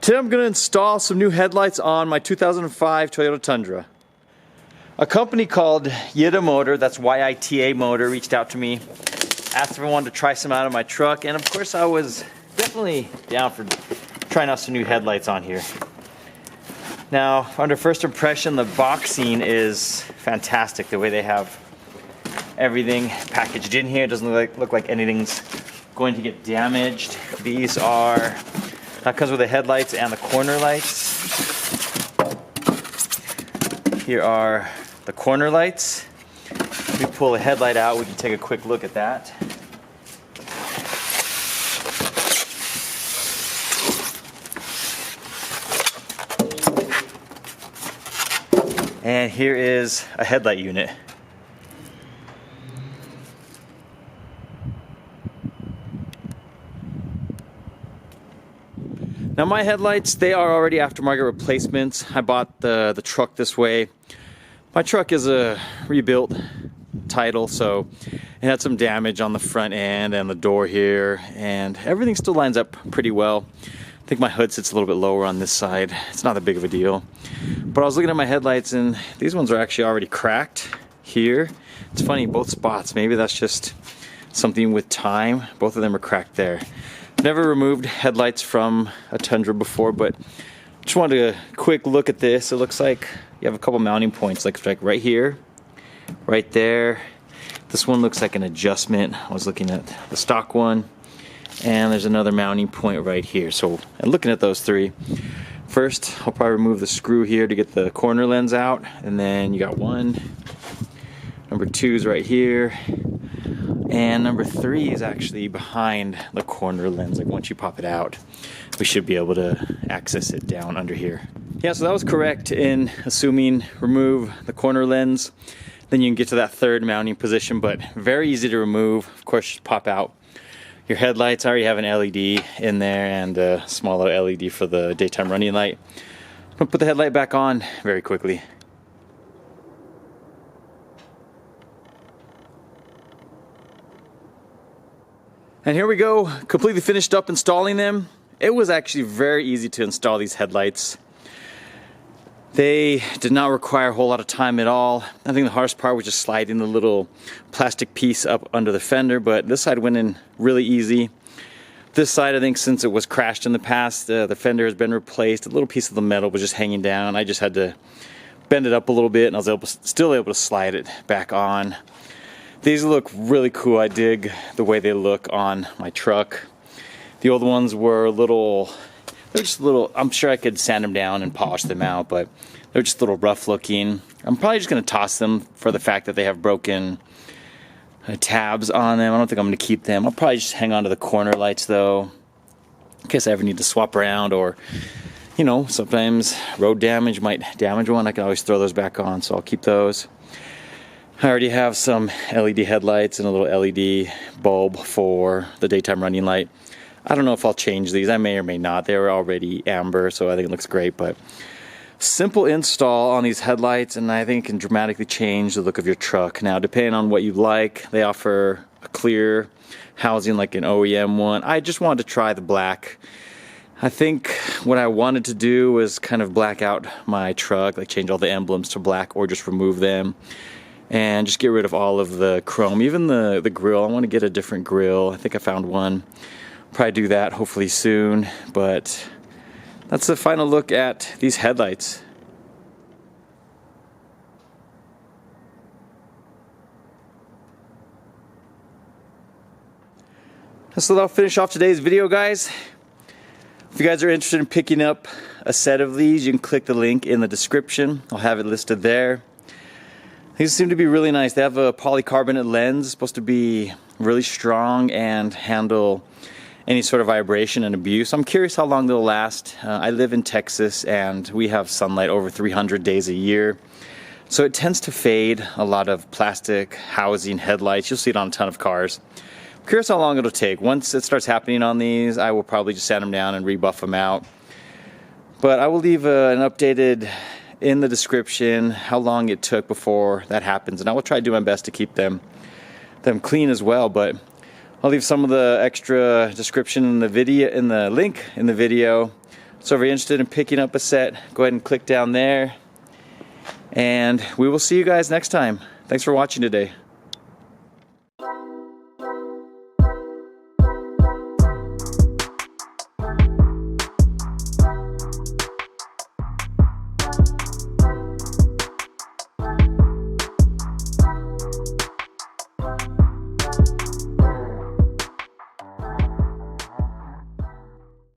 Today I'm going to install some new headlights on my 2005 Toyota Tundra. A company called Yita Motor, that's Y-I-T-A Motor, reached out to me, asked if I wanted to try some out of my truck, and of course I was definitely down for trying out some new headlights on here. Now, under first impression, the boxing is fantastic, the way they have everything packaged in here. It doesn't look like anything's going to get damaged. These are, that comes with the headlights and the corner lights. Here are the corner lights. If we pull the headlight out, we can take a quick look at that. And here is a headlight unit. Now my headlights, they are already aftermarket replacements. I bought the truck this way. My truck is a rebuilt title, so it had some damage on the front end and the door here, and everything still lines up pretty well. I think my hood sits a little bit lower on this side. It's not that big of a deal. But I was looking at my headlights and these ones are actually already cracked here. It's funny, both spots. Maybe that's just something with time. Both of them are cracked there. Never removed headlights from a Tundra before, but just wanted a quick look at this. It looks like you have a couple mounting points, like right here, right there. This one looks like an adjustment. I was looking at the stock one, and there's another mounting point right here. So, and looking at those three, first I'll probably remove the screw here to get the corner lens out, and then you got one. Number two is right here. And number three is actually behind the corner lens. Like once you pop it out, we should be able to access it down under here. Yeah, so that was correct in assuming remove the corner lens. Then you can get to that third mounting position, but very easy to remove. Of course, just pop out your headlights. I already have an LED in there and a small little LED for the daytime running light. I'm gonna put the headlight back on very quickly. And here we go, completely finished up installing them. It was actually very easy to install these headlights. They did not require a whole lot of time at all. I think the hardest part was just sliding the little plastic piece up under the fender, but this side went in really easy. This side, I think since it was crashed in the past, the fender has been replaced. A little piece of the metal was just hanging down. I just had to bend it up a little bit and I was still able to slide it back on. These look really cool. I dig the way they look on my truck. The old ones were they're just a little, I'm sure I could sand them down and polish them out, but they're just a little rough looking. I'm probably just gonna toss them for the fact that they have broken tabs on them. I don't think I'm gonna keep them. I'll probably just hang on to the corner lights though, in case I ever need to swap around, or you know, sometimes road damage might damage one. I can always throw those back on, so I'll keep those. I already have some LED headlights and a little LED bulb for the daytime running light. I don't know if I'll change these. I may or may not. They were already amber, so I think it looks great. But simple install on these headlights, and I think it can dramatically change the look of your truck. Now, depending on what you like, they offer a clear housing like an OEM one. I just wanted to try the black. I think what I wanted to do was kind of black out my truck, like change all the emblems to black or just remove them. And just get rid of all of the chrome, even the grill. I want to get a different grill. I think I found one. Probably do that hopefully soon, but that's the final look at these headlights. So that'll finish off today's video, guys. If you guys are interested in picking up a set of these, you can click the link in the description. I'll have it listed there. These seem to be really nice. They have a polycarbonate lens. It's supposed to be really strong and handle any sort of vibration and abuse. I'm curious how long they'll last. I live in Texas and we have sunlight over 300 days a year. So it tends to fade a lot of plastic housing headlights. You'll see it on a ton of cars. I'm curious how long it'll take. Once it starts happening on these, I will probably just sand them down and rebuff them out. But I will leave an updated in the description how long it took before that happens, and I will try to do my best to keep them clean as well. But I'll leave some of the extra description in the video, in the link in the video, So if you're interested in picking up a set, go ahead and click down there. And we will see you guys next time. Thanks for watching today.